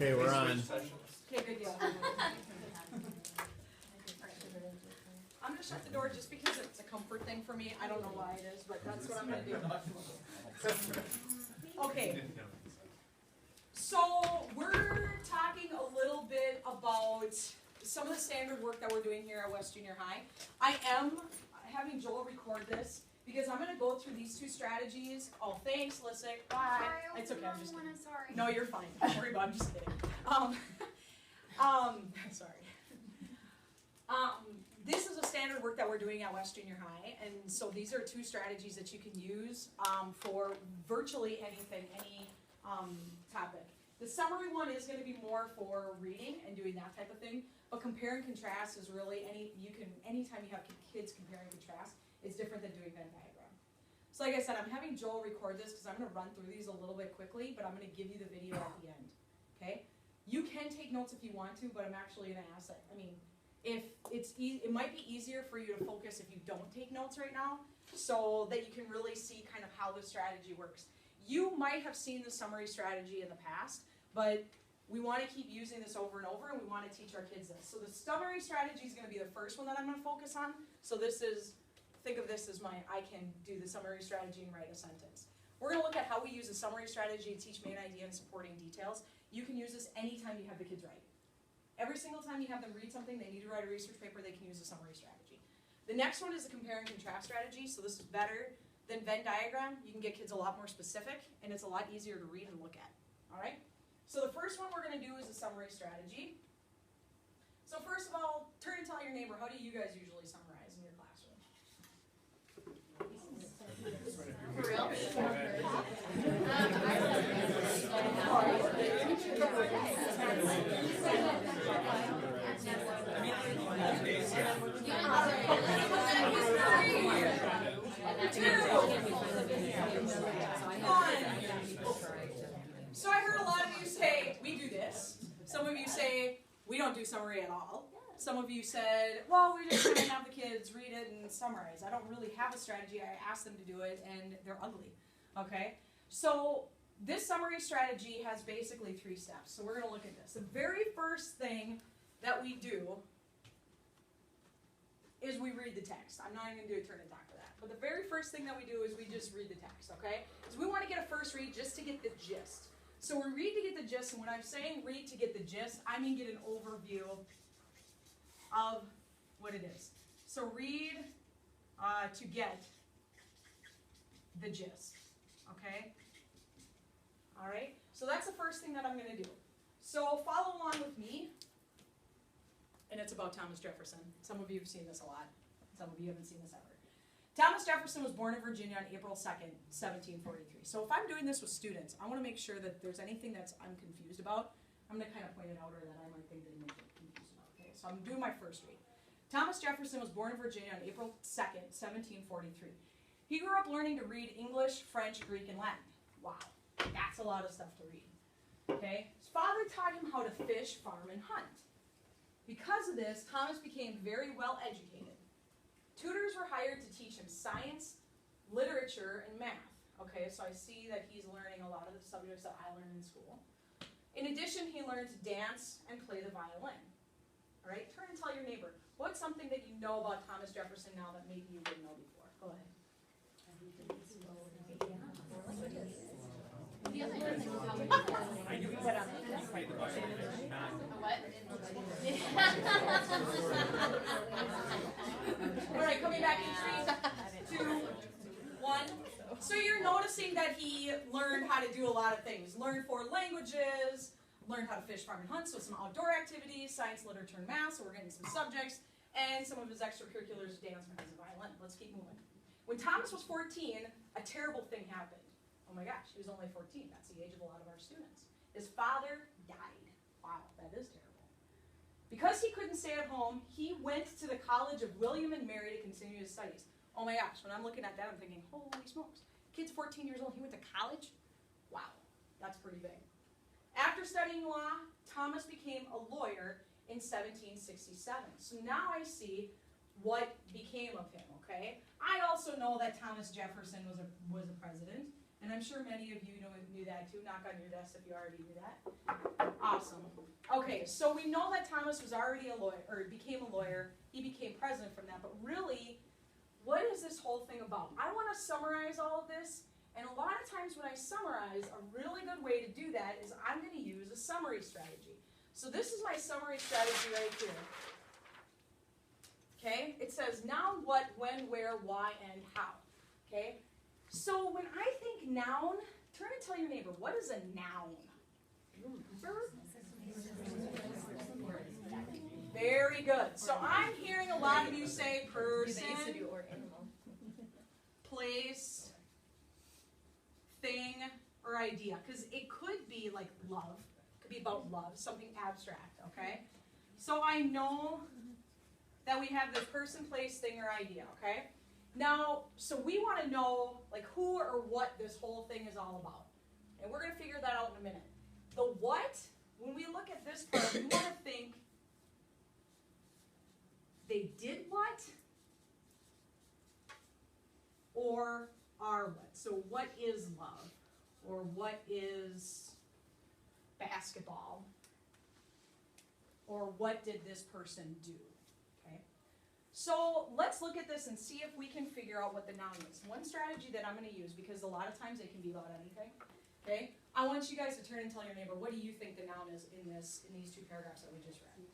Okay, we're on. Okay, good deal. I'm gonna shut the door just because it's a comfort thing for me. I don't know why it is, but that's what I'm gonna do. Okay. So we're talking a little bit about some of the standard work that we're doing here at West Junior High. I am having Joel record this because I'm gonna go through these two strategies. Oh, thanks, Lissik. Bye. Sorry, It's okay. I'm just kidding. sorry. No, you're fine. Don't worry about it. I'm just kidding. Sorry. This is a standard work that we're doing at West Junior High, and so these are two strategies that you can use for virtually anything, any topic. The summary one is going to be more for reading and doing that type of thing, but compare and contrast is really anytime you have kids compare and contrast, it's different than doing Venn diagram. So like I said, I'm having Joel record this because I'm going to run through these a little bit quickly, but I'm going to give you the video at the end. Okay? You can take notes if you want to, but I'm actually going to ask that. I mean, if it's it might be easier for you to focus if you don't take notes right now, so that you can really see kind of how the strategy works. You might have seen the summary strategy in the past, but we want to keep using this over and over, and we want to teach our kids this. So the summary strategy is going to be the first one that I'm going to focus on. So this is, think of this as I can do the summary strategy and write a sentence. We're going to look at how we use a summary strategy to teach main idea and supporting details. You can use this anytime you have the kids write. Every single time you have them read something, they need to write a research paper, they can use a summary strategy. The next one is a compare and contrast strategy, so this is better than Venn diagram. You can get kids a lot more specific, and it's a lot easier to read and look at. All right? So the first one we're going to do is a summary strategy. So first of all, turn and tell your neighbor, how do you guys usually summarize in your classroom? For real? So I heard a lot of you say, we do this. Some of you say, we don't do summary at all. Some of you said, well, we just kind of have the kids read it and summarize. I don't really have a strategy. I asked them to do it, and they're ugly. Okay? So this summary strategy has basically 3 steps. So we're going to look at this. The very first thing that we do is we read the text. I'm not even going to do a turn and talk for that. But the very first thing that we do is we just read the text, okay? So we want to get a first read just to get the gist. So we read to get the gist, and when I'm saying read to get the gist, I mean get an overview of what it is. So read to get the gist, okay? All right? So that's the first thing that I'm going to do. So follow along with me. And it's about Thomas Jefferson. Some of you have seen this a lot. Some of you haven't seen this ever. Thomas Jefferson was born in Virginia on April 2nd, 1743. So if I'm doing this with students, I want to make sure that if there's anything I'm confused about, I'm going to kind of point it out, or that I might think they might get confused about. Okay, so I'm doing my first read. Thomas Jefferson was born in Virginia on April 2nd, 1743. He grew up learning to read English, French, Greek, and Latin. Wow, that's a lot of stuff to read. Okay, his father taught him how to fish, farm, and hunt. Because of this, Thomas became very well educated. Tutors were hired to teach him science, literature, and math. Okay, so I see that he's learning a lot of the subjects that I learned in school. In addition, he learned to dance and play the violin. All right, turn and tell your neighbor, what's something that you know about Thomas Jefferson now that maybe you didn't know before? Go ahead. All right, coming back in 3, 2, 1. So you're noticing that he learned how to do a lot of things. Learned 4 languages, learned how to fish, farm, and hunt, so some outdoor activities, science, literature, and math, so we're getting some subjects, and some of his extracurriculars, dance, and violin. Let's keep moving. When Thomas was 14, a terrible thing happened. Oh my gosh, he was only 14. That's the age of a lot of our students. His father died. Wow, that is terrible. Because he couldn't stay at home, he went to the College of William and Mary to continue his studies. Oh my gosh, when I'm looking at that, I'm thinking, holy smokes. Kid's 14 years old, he went to college? Wow, that's pretty big. After studying law, Thomas became a lawyer in 1767. So now I see what became of him, okay? I also know that Thomas Jefferson was a president, and I'm sure many of you knew that too. Knock on your desk if you already knew that. Awesome. Okay, so we know that Thomas was already a lawyer, or became a lawyer. He became president from that. But really, what is this whole thing about? I want to summarize all of this. And a lot of times when I summarize, a really good way to do that is I'm going to use a summary strategy. So this is my summary strategy right here. Okay? It says noun, what, when, where, why, and how. Okay? So when I think noun, turn and tell your neighbor, what is a noun? Very good. So I'm hearing a lot of you say person, place, thing, or idea. Because it could be like love. It could be about love, something abstract, okay? So I know that we have the person, place, thing, or idea, okay? Now, so we want to know like who or what this whole thing is all about. And we're going to figure that out in a minute. The what, when we look at this part, we want to think they did what or are what. So what is love? Or what is basketball? Or what did this person do? Okay. So let's look at this and see if we can figure out what the noun is. One strategy that I'm going to use, because a lot of times it can be about anything. Okay. I want you guys to turn and tell your neighbor, what do you think the noun is in these two paragraphs that we just read?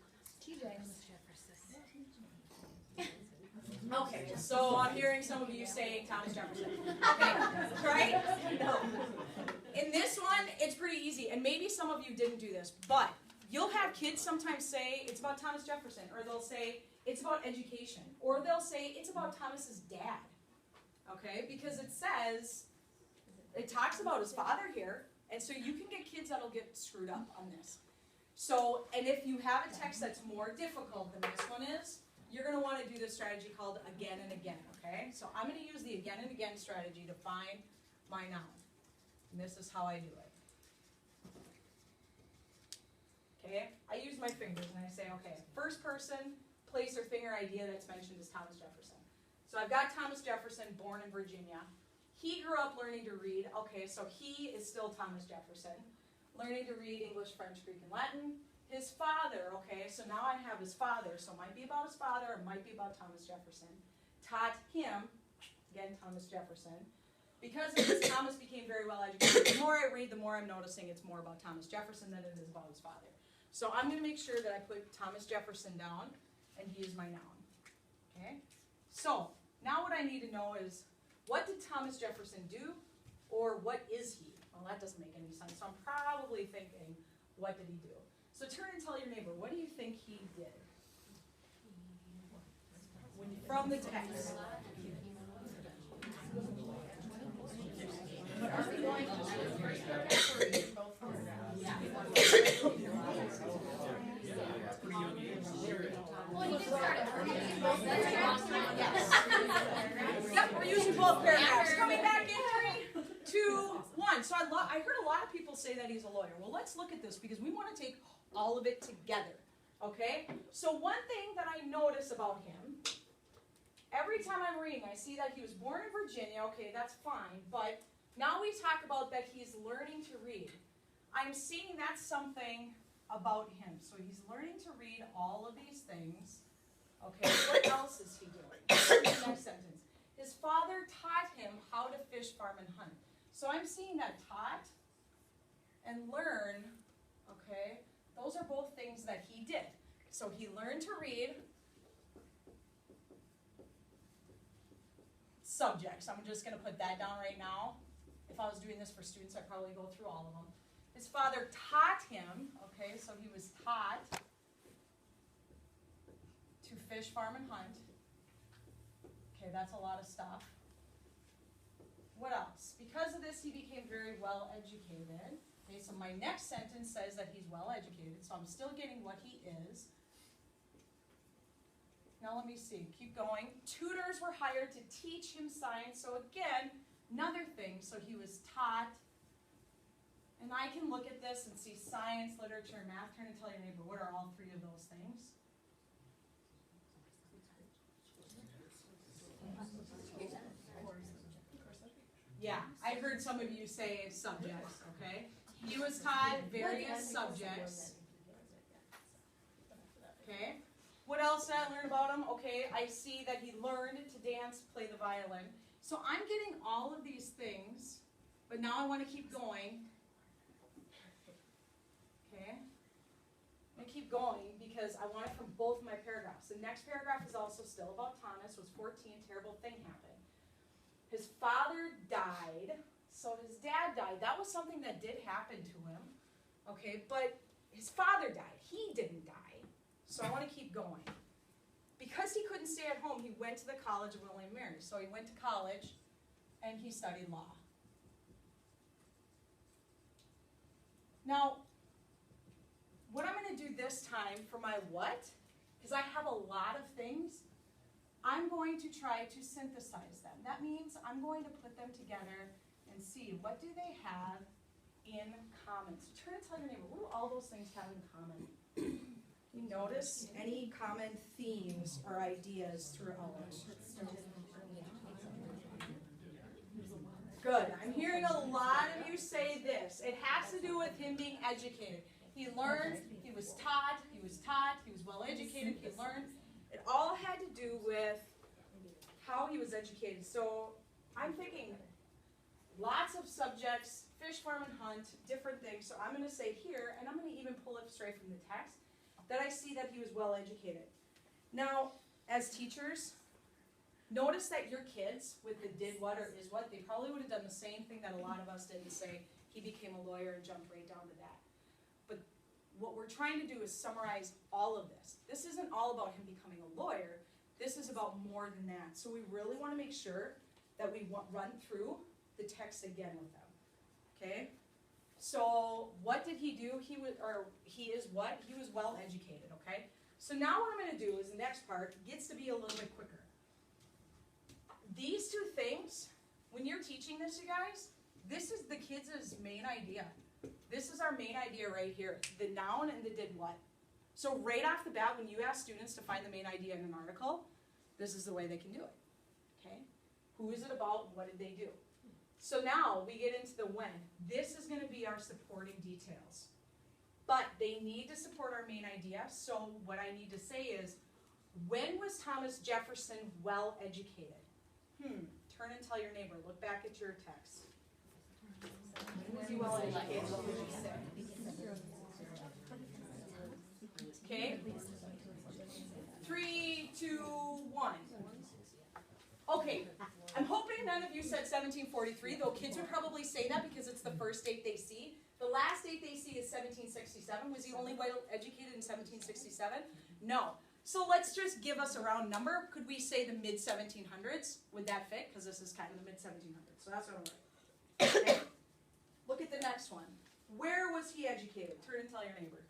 TJ. Okay, so I'm hearing some of you saying Thomas Jefferson. Okay, right? No. In this one, it's pretty easy, and maybe some of you didn't do this, but you'll have kids sometimes say it's about Thomas Jefferson, or they'll say it's about education, or they'll say it's about Thomas's dad. Okay, because it talks about his father here, and so you can get kids that'll get screwed up on this. So, and if you have a text that's more difficult than this one is, you're going to want to do this strategy called again and again, okay? So I'm going to use the again and again strategy to find my noun. And this is how I do it. Okay? I use my fingers and I say, okay, first person, place or thing or idea that's mentioned is Thomas Jefferson. So I've got Thomas Jefferson, born in Virginia. He grew up learning to read. Okay, so he is still Thomas Jefferson. Learning to read English, French, Greek, and Latin. His father, okay, so now I have his father, so it might be about his father, it might be about Thomas Jefferson. Taught him, again, Thomas Jefferson. Because of this, Thomas became very well educated. The more I read, the more I'm noticing it's more about Thomas Jefferson than it is about his father. So I'm going to make sure that I put Thomas Jefferson down, and he is my noun. Okay? So, now what I need to know is, what did Thomas Jefferson do, or what is he? Well, that doesn't make any sense, so I'm probably thinking, what did he do? So turn and tell your neighbor, what do you think he did? From the text. Are we going to do the first paragraph or read both paragraphs? Well, you did start it. We're going to use both paragraphs. Yes. Yep, we're using both paragraphs. Coming back in 3, 2, 1. So I heard a lot of people say that he's a lawyer. Well, let's look at this because we want to take all of it together. Okay? So one thing that I notice about him, every time I'm reading, I see that he was born in Virginia. Okay, that's fine. But now we talk about that he's learning to read. I'm seeing that's something about him. So he's learning to read all of these things. Okay, what else is he doing? The next sentence. His father taught him how to fish, farm, and hunt. So I'm seeing that taught and learn, okay, those are both things that he did. So he learned to read. Subjects, I'm just going to put that down right now. If I was doing this for students, I'd probably go through all of them. His father taught him, okay, so he was taught to fish, farm, and hunt. Okay, that's a lot of stuff. What else? Because of this, he became very well educated. Okay, so my next sentence says that he's well educated, so I'm still getting what he is. Now let me see, keep going. Tutors were hired to teach him science, so again, another thing, so he was taught. And I can look at this and see science, literature, math. Turn and tell your neighbor, what are all 3 of those things? Yeah, I heard some of you say subjects, okay? He was taught various subjects. Okay. What else did I learn about him? Okay, I see that he learned to dance, play the violin. So I'm getting all of these things, but now I want to keep going. Okay. I'm going to keep going because I want it from both of my paragraphs. The next paragraph is also still about Thomas. Was 14, terrible thing happened. His father died, so his dad died. That was something that did happen to him. Okay, but his father died. He didn't die. So I want to keep going. Because he couldn't stay at home, he went to the College of William and Mary. So he went to college and he studied law. Now, what I'm going to do this time for my what, because I have a lot of things, I'm going to try to synthesize them. That means I'm going to put them together and see what do they have in common. So turn and tell your neighbor, what do all those things have in common? You notice any common themes or ideas throughout? Good. I'm hearing a lot of you say this. It has to do with him being educated. He learned, he was taught, he was well educated, he learned. It all had to do with how he was educated. So I'm thinking lots of subjects, fish, farm, and hunt, different things. So I'm going to say here, and I'm going to even pull it straight from the text, that I see that he was well educated. Now, as teachers, notice that your kids, with the did what or is what, they probably would have done the same thing that a lot of us did and say, he became a lawyer and jumped right down to that. But what we're trying to do is summarize all of this. This isn't all about him becoming a lawyer. This is about more than that. So we really want to make sure that we run through the text again with them. Okay? So what did he do? He is what? He was well educated, okay? So now what I'm going to do is the next part gets to be a little bit quicker. These two things, when you're teaching this, you guys, this is the kids' main idea. This is our main idea right here, the noun and the did what. So right off the bat, when you ask students to find the main idea in an article, this is the way they can do it, okay? Who is it about? What did they do? So now we get into the when. This is going to be our supporting details. But they need to support our main idea, so what I need to say is, when was Thomas Jefferson well educated? Turn and tell your neighbor. Look back at your text. When was he well educated? What would you say? Okay? 3, 2, 1. Okay, I'm hoping none of you said 1743, though kids would probably say that because it's the first date they see. The last date they see is 1767. Was he only well educated in 1767? No. So let's just give us a round number. Could we say the mid-1700s? Would that fit? Because this is kind of the mid-1700s. So that's what I'm writing. Okay. Look at the next one. Where was he educated? Turn and tell your neighbor.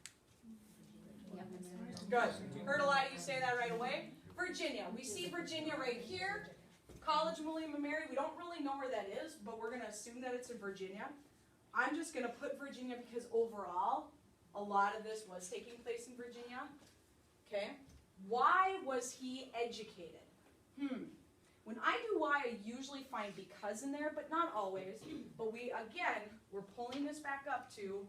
Good. Heard a lot of you say that right away. Virginia. We see Virginia right here. College of William and Mary. We don't really know where that is, but we're going to assume that it's in Virginia. I'm just going to put Virginia because overall, a lot of this was taking place in Virginia. Okay. Why was he educated? When I do why, I usually find because in there, but not always. But we're pulling this back up to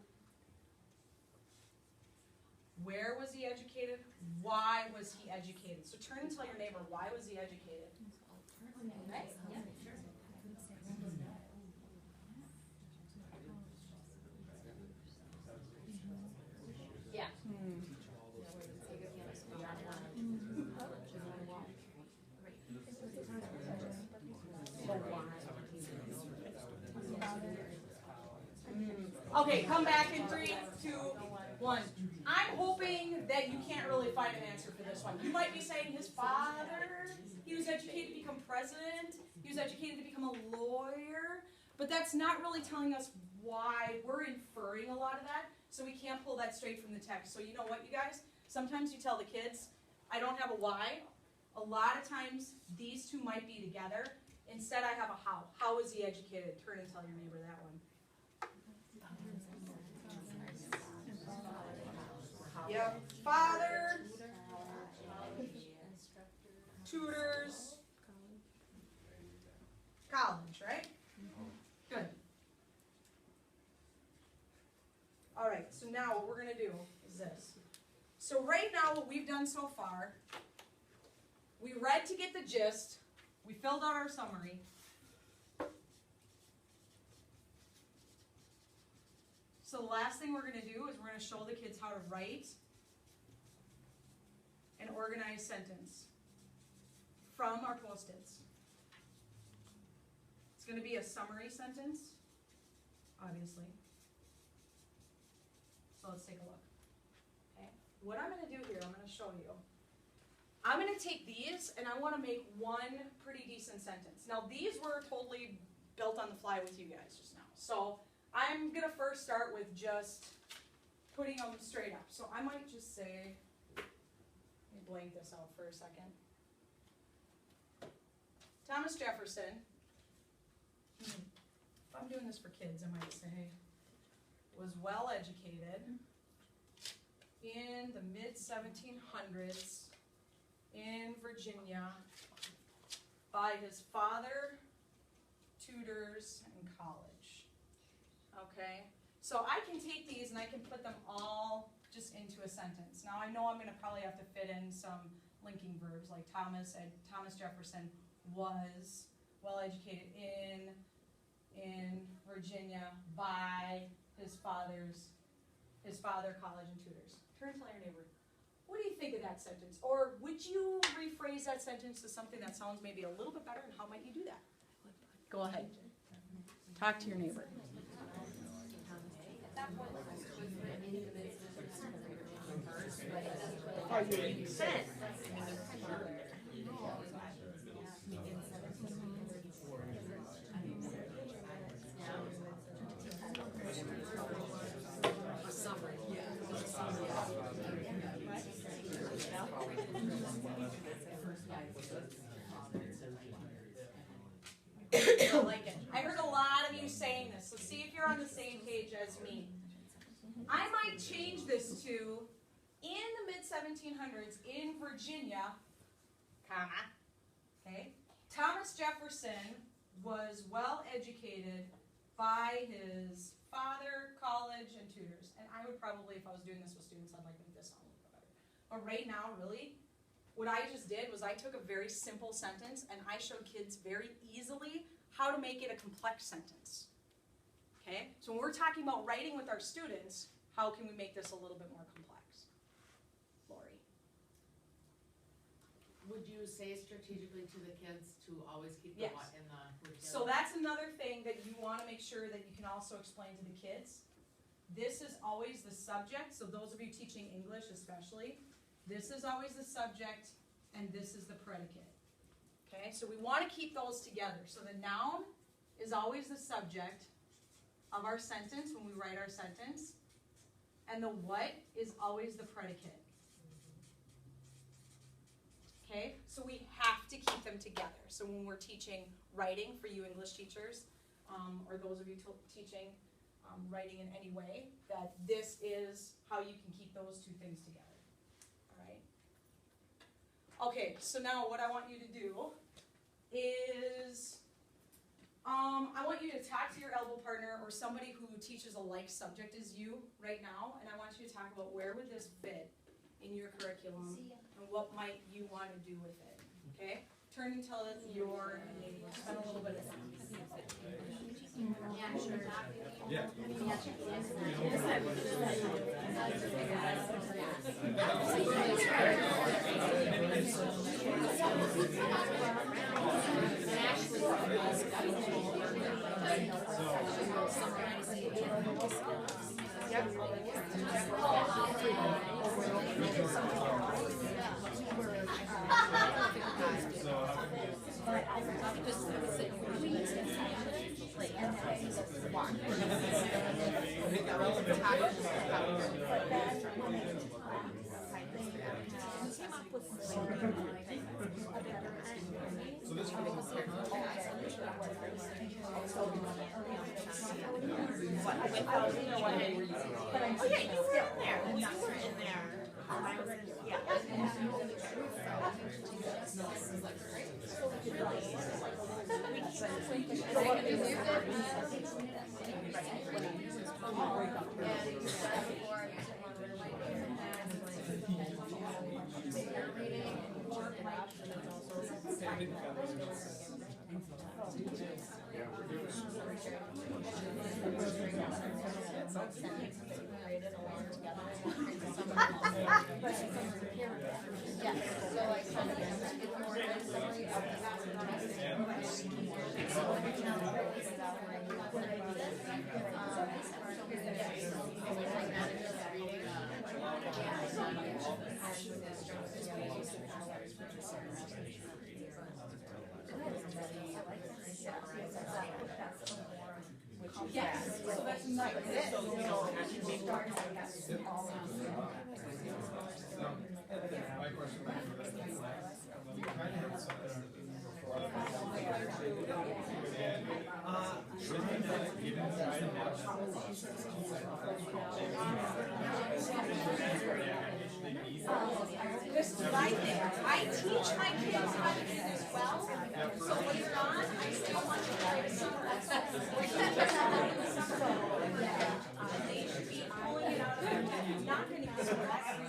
where was he educated? Why was he educated? So turn and tell your neighbor, why was he educated? Right? Yeah, sure. Yeah. Okay, come back in 3, 2, 1. I'm hoping that you can't really find an answer for this one. You might be saying his father, he was educated to become president, he was educated to become a lawyer, but that's not really telling us why. We're inferring a lot of that, so we can't pull that straight from the text. So you know what, you guys? Sometimes you tell the kids, I don't have a why. A lot of times, these two might be together. Instead, I have a how. How was he educated? Turn and tell your neighbor that one. Yep. Father, tutors, college, right? Good. All right, so now what we're going to do is this. So right now what we've done so far, we read to get the gist, we filled out our summary. So the last thing we're going to do is we're going to show the kids how to write an organized sentence from our post-its. It's going to be a summary sentence, obviously. So let's take a look. Okay. What I'm going to do here, I'm going to show you. I'm going to take these and I want to make one pretty decent sentence. Now these were totally built on the fly with you guys just now. So I'm going to first start with just putting them straight up. So I might just say, let me blank this out for a second. Thomas Jefferson, if I'm doing this for kids, I might say, was well educated in the mid-1700s in Virginia by his father, tutors, and college. Okay, so I can take these and I can put them all just into a sentence. Now I know I'm going to probably have to fit in some linking verbs like Thomas Jefferson was well educated in Virginia by his father, college, and tutors. Turn to your neighbor. What do you think of that sentence? Or would you rephrase that sentence to something that sounds maybe a little bit better, and how might you do that? Go ahead. Talk to your neighbor. Oh, you said. I like it. I heard a lot of you saying this, so see if you're on the same page as me. I might change this to, in the mid-1700s in Virginia, comma, okay, Thomas Jefferson was well educated by his father, college, and tutors. And I would probably, if I was doing this with students, I'd like to make this sound a little bit better. But right now, really, what I just did was I took a very simple sentence and I showed kids very easily how to make it a complex sentence. Okay? So when we're talking about writing with our students, how can we make this a little bit more complex? Lori. Would you say strategically to the kids to always keep Yes. the what in the routine? So that's another thing that you want to make sure that you can also explain to the kids. This is always the subject, so those of you teaching English especially, this is always the subject and this is the predicate. Okay, so we want to keep those together. So the noun is always the subject of our sentence when we write our sentence, and the what is always the predicate. Okay, so we have to keep them together. So when we're teaching writing for you English teachers, or those of you teaching writing in any way, that this is how you can keep those two things together. All right? Okay, so now what I want you to do is, I want you to talk to your elbow partner or somebody who teaches a like subject as you right now, and I want you to talk about where would this fit in your curriculum and what might you want to do with it. Okay? Turn and tell it your neighbor. Spend a little bit of time. Yeah, sure. Yeah. So this Yes, so that's nice. My question back to that is, you kind of had something before. And you didn't try to This is my thing. I teach my kids how to do this well. So later on, I still want you guys to they should be pulling it out of their head. I'm not going to give them that 3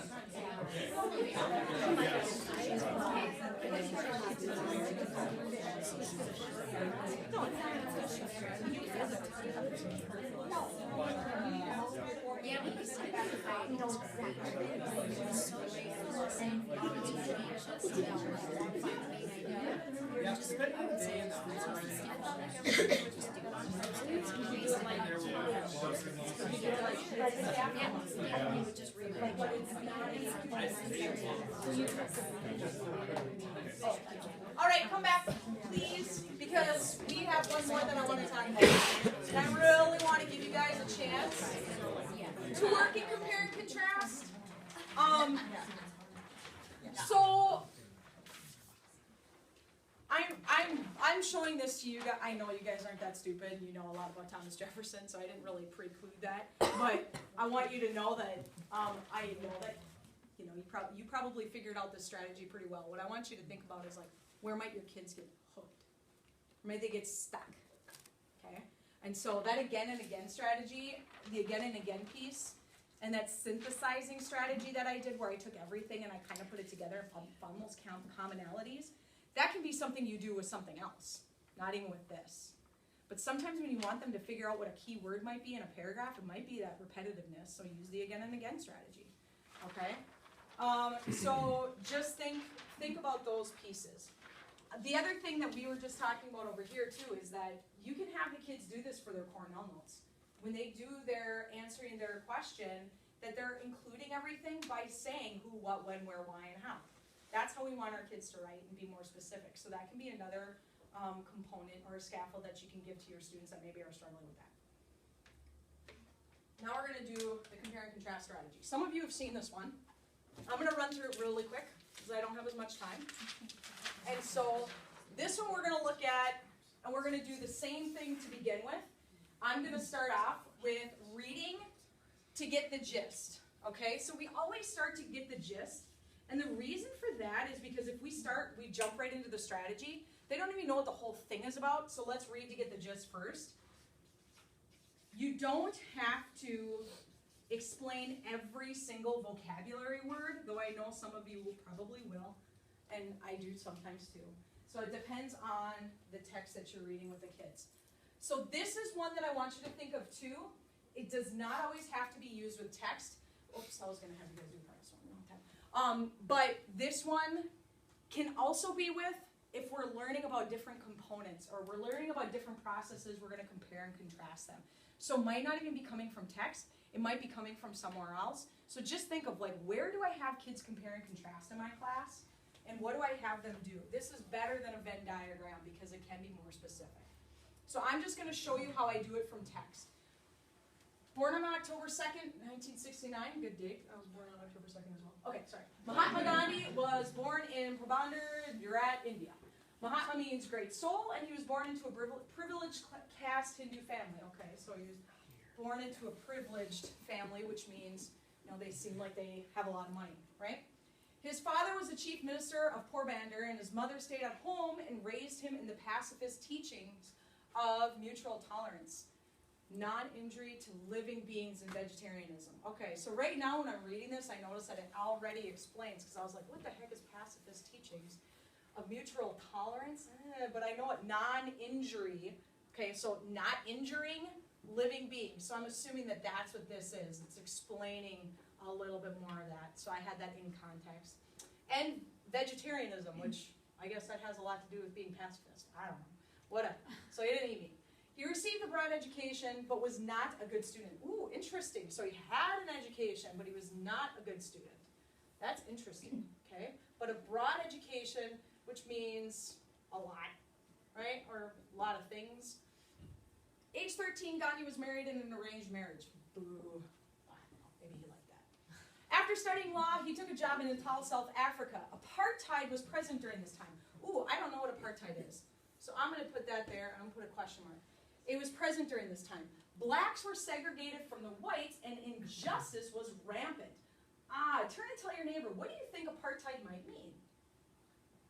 All right, come back, please, because we have one more that I want to talk about. And I really want to give you guys a chance to work and compare and contrast. So I'm showing this to you guys. I know you guys aren't that stupid. You know a lot about Thomas Jefferson, so I didn't really preclude that. But I want you to know that I know that you probably figured out this strategy pretty well. What I want you to think about is like, where might your kids get hooked? Or might they get stuck? Okay? And so that again and again strategy, the again and again piece, and that synthesizing strategy that I did where I took everything and I kind of put it together and found those commonalities, that can be something you do with something else, not even with this. But sometimes when you want them to figure out what a key word might be in a paragraph, it might be that repetitiveness, so use the again and again strategy, okay? So just think about those pieces. The other thing that we were just talking about over here too is that you can have the kids do this for their Cornell notes. When they do their answering their question, that they're including everything by saying who, what, when, where, why, and how. That's how we want our kids to write and be more specific. So that can be another component or a scaffold that you can give to your students that maybe are struggling with that. Now we're going to do the compare and contrast strategy. Some of you have seen this one. I'm going to run through it really quick because I don't have as much time. And so this one we're going to look at, and we're going to do the same thing to begin with. I'm going to start off with reading to get the gist. Okay, so we always start to get the gist. And the reason for that is because if we jump right into the strategy, they don't even know what the whole thing is about. So let's read to get the gist first. You don't have to explain every single vocabulary word, though I know some of you probably will, and I do sometimes too. So it depends on the text that you're reading with the kids. So this is one that I want you to think of too. It does not always have to be used with text. Oops, I was going to have you guys do this one. But this one can also be with if we're learning about different components or we're learning about different processes, we're going to compare and contrast them. So it might not even be coming from text. It might be coming from somewhere else. So just think of like, where do I have kids compare and contrast in my class? And what do I have them do? This is better than a Venn diagram because it can be more specific. So I'm just going to show you how I do it from text. Born on October 2nd, 1969. Good date. I was born on October 2nd as well. Okay, sorry. Mahatma Gandhi was born in Porbandar, Gujarat, India. Mahatma means great soul, and he was born into a privileged caste Hindu family. Okay, so he was born into a privileged family, which means, they seem like they have a lot of money, right? His father was the chief minister of Porbandar, and his mother stayed at home and raised him in the pacifist teachings of mutual tolerance, non-injury to living beings, and vegetarianism. Okay, so right now when I'm reading this, I notice that it already explains, because I was like, what the heck is pacifist teachings? of mutual tolerance, but I know what non-injury, okay, so not injuring living beings. So I'm assuming that that's what this is. It's explaining a little bit more of that. So I had that in context. And vegetarianism, which I guess that has a lot to do with being pacifist. I don't know. Whatever. So he didn't eat meat. He received a broad education, but was not a good student. Ooh, interesting. So he had an education, but he was not a good student. That's interesting, okay? But a broad education, which means a lot, right? Or a lot of things. Age 13, Gandhi was married in an arranged marriage. Boo. I don't know, maybe he liked that. After studying law, he took a job in Natal, South Africa. Apartheid was present during this time. Ooh, I don't know what apartheid is. So I'm going to put that there. I'm going to put a question mark. It was present during this time. Blacks were segregated from the whites, and injustice was rampant. Turn and tell your neighbor, what do you think apartheid might mean?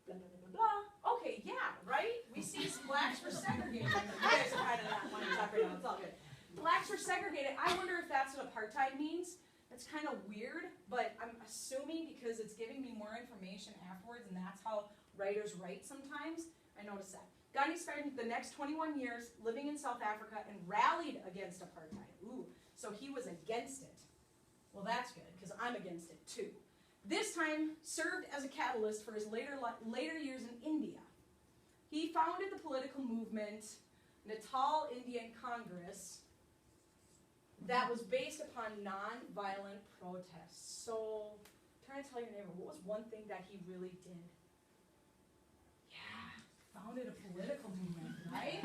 Blah, blah, blah, blah, blah. Okay, yeah, right? We see blacks were segregated. You guys are kind of not wanting to talk right now. It's all good. Blacks were segregated. I wonder if that's what apartheid means. That's kind of weird, but I'm assuming because it's giving me more information afterwards, and that's how writers write sometimes. I noticed that. Gandhi spent the next 21 years living in South Africa and rallied against apartheid. Ooh, so he was against it. Well, that's good, because I'm against it too. This time served as a catalyst for his later years in India. He founded the political movement Natal Indian Congress that was based upon non-violent protests. So, try to tell your neighbor, what was one thing that he really did? Yeah, founded a political movement, right?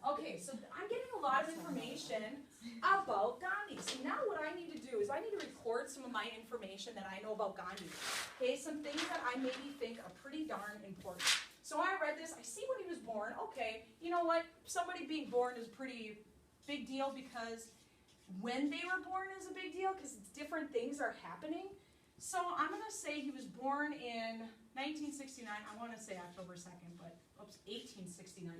Okay, so I'm getting a lot of information about Gandhi. So now what I need to do is I need to record some of my information that I know about Gandhi. Okay, some things that I maybe think are pretty darn important. So when I read this, I see when he was born. Okay, you know what? Somebody being born is a pretty big deal because when they were born is a big deal because different things are happening. So I'm going to say he was born in 1969. I want to say October 2nd, but oops, 1869.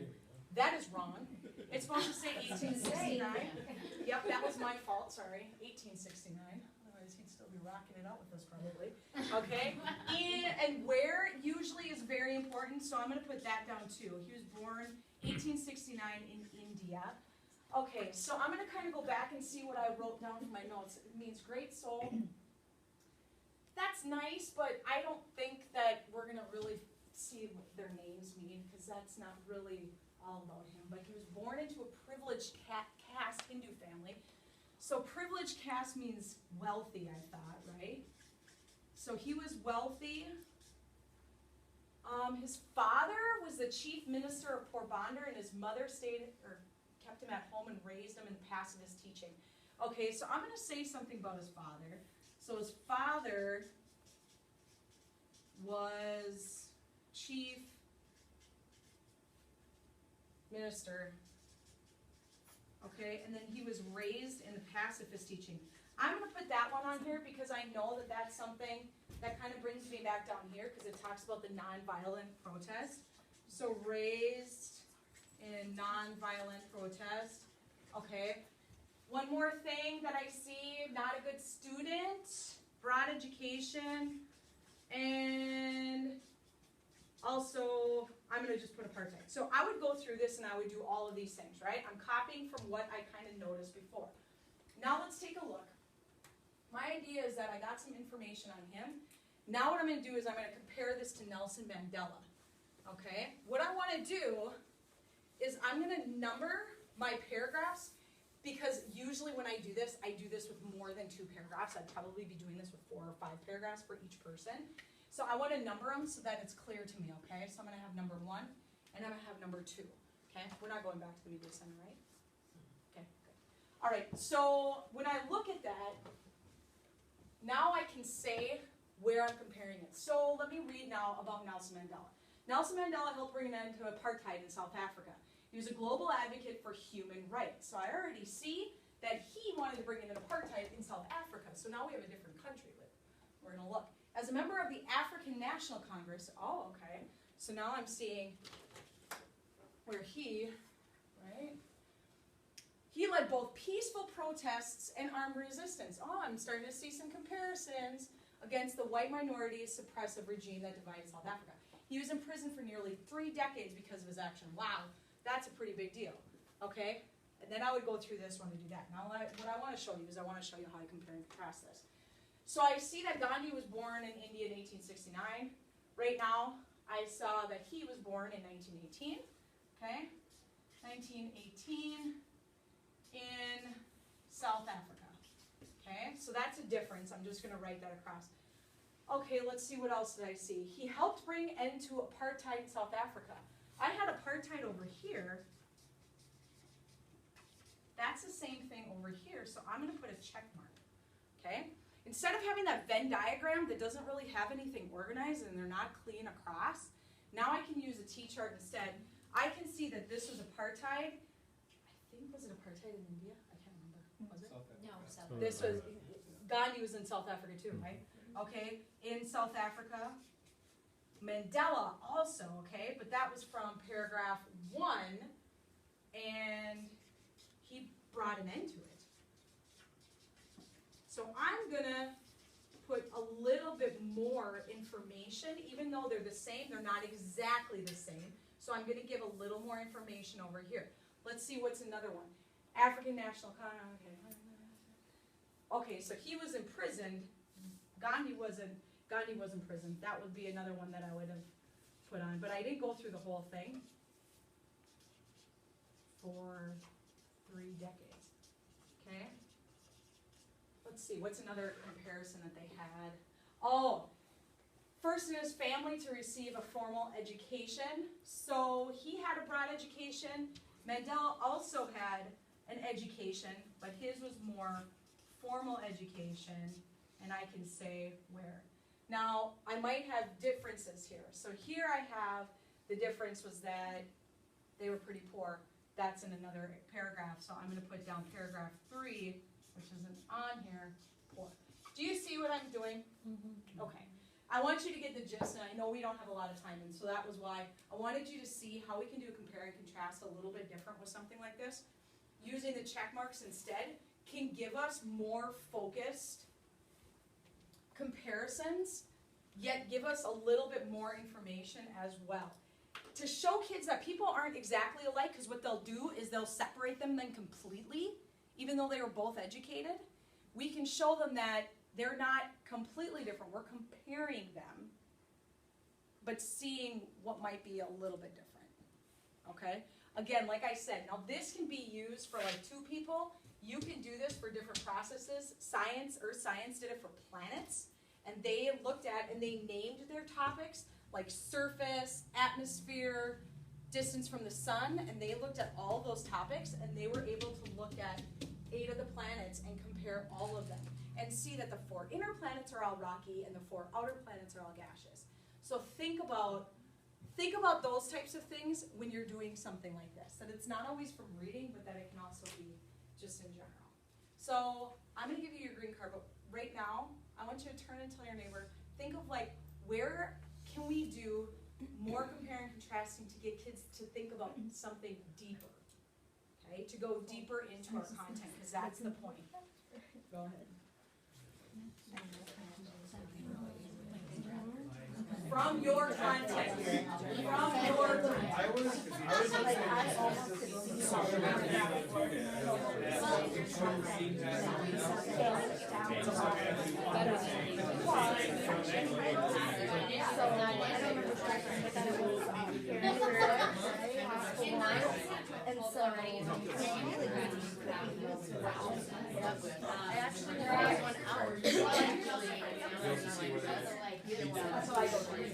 That is wrong. It's supposed to say 1869. Yep, that was my fault, sorry. 1869. Otherwise, he'd still be rocking it out with us probably. Okay? And where usually is very important, so I'm going to put that down too. He was born 1869 in India. Okay, so I'm going to kind of go back and see what I wrote down from my notes. It means great soul. That's nice, but I don't think that we're going to really see what their names mean because that's not really all about him. But he was born into a privileged caste Hindu family. So privileged caste means wealthy, I thought, right? So he was wealthy. His father was the chief minister of Porbandar, and his mother kept him at home and raised him in pacifist teaching. Okay, so I'm going to say something about his father. So his father was chief minister, okay, and then he was raised in the pacifist teaching. I'm going to put that one on here because I know that that's something that kind of brings me back down here because it talks about the nonviolent protest. So raised in nonviolent protest, okay. One more thing that I see, not a good student, broad education, and also, I'm going to just put apartheid. So I would go through this and I would do all of these things, right? I'm copying from what I kind of noticed before. Now let's take a look. My idea is that I got some information on him. Now what I'm going to do is I'm going to compare this to Nelson Mandela, okay? What I want to do is I'm going to number my paragraphs because usually when I do this with more than 2 paragraphs. I'd probably be doing this with 4 or 5 paragraphs for each person. So I want to number them so that it's clear to me, okay? So I'm going to have number 1, and I'm going to have number 2, okay? We're not going back to the media center, right? Okay, good. All right, so when I look at that, now I can say where I'm comparing it. So let me read now about Nelson Mandela. Nelson Mandela helped bring an end to apartheid in South Africa. He was a global advocate for human rights. So I already see that he wanted to bring in an apartheid in South Africa. So now we have a different country. We're going to look. As a member of the African National Congress, oh, okay. So now I'm seeing where he, right? He led both peaceful protests and armed resistance. Oh, I'm starting to see some comparisons against the white minority suppressive regime that divided South Africa. He was in prison for nearly 3 decades because of his action. Wow, that's a pretty big deal, okay? And then I would go through this one to do that. Now what I want to show you is I want to show you how I compare and contrast this. So I see that Gandhi was born in India in 1869. Right now, I saw that he was born in 1918, okay? 1918 in South Africa, okay? So that's a difference. I'm just going to write that across. Okay, let's see what else did I see. He helped bring end to apartheid in South Africa. I had apartheid over here. That's the same thing over here, so I'm going to put a check mark, okay? Instead of having that Venn diagram that doesn't really have anything organized and they're not clean across, now I can use a T-chart instead. I can see that this was apartheid. I think, was it apartheid in India? I can't remember. Was it? No, South. This was, Gandhi was in South Africa too, right? Okay, in South Africa. Mandela also, okay, but that was from paragraph 1, and he brought an end to it. So I'm gonna put a little bit more information, even though they're the same, they're not exactly the same. So I'm gonna give a little more information over here. Let's see what's another one. African National Congress, okay, so he was imprisoned. Gandhi was imprisoned. That would be another one that I would have put on, but I didn't go through the whole thing for 3 decades, okay? Let's see, what's another comparison that they had? Oh, first in his family to receive a formal education. So he had a broad education. Mandela also had an education, but his was more formal education, and I can say where. Now, I might have differences here. So here I have the difference was that they were pretty poor. That's in another paragraph, so I'm going to put down paragraph 3, which isn't on here, poor. Do you see what I'm doing? Okay. I want you to get the gist, and I know we don't have a lot of time, and so that was why I wanted you to see how we can do a compare and contrast a little bit different with something like this. Using the check marks instead can give us more focused comparisons, yet give us a little bit more information as well. To show kids that people aren't exactly alike, because what they'll do is they'll separate them then completely, even though they were both educated. We can show them that they're not completely different. We're comparing them, but seeing what might be a little bit different, okay? Again, like I said, now this can be used for like 2 people. You can do this for different processes. Earth Science did it for planets, and they looked at and they named their topics like surface, atmosphere, distance from the sun, and they looked at all those topics, and they were able to look at 8 of the planets and compare all of them and see that the 4 inner planets are all rocky and the 4 outer planets are all gaseous. So think about those types of things when you're doing something like this, that it's not always from reading, but that it can also be just in general. So I'm going to give you your green card, but right now, I want you to turn and tell your neighbor, think of like, where can we do more comparing and contrasting to get kids to think about something deeper, okay? To go deeper into our content, because that's the point. Go ahead. From your content. From your And so, I actually read 1 hour. That's what I go through.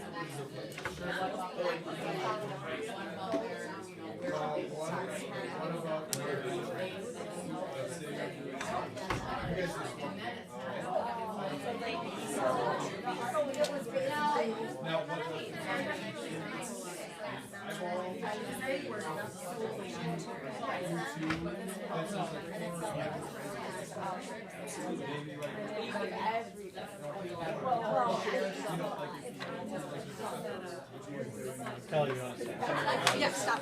Tell you. Yeah, stop.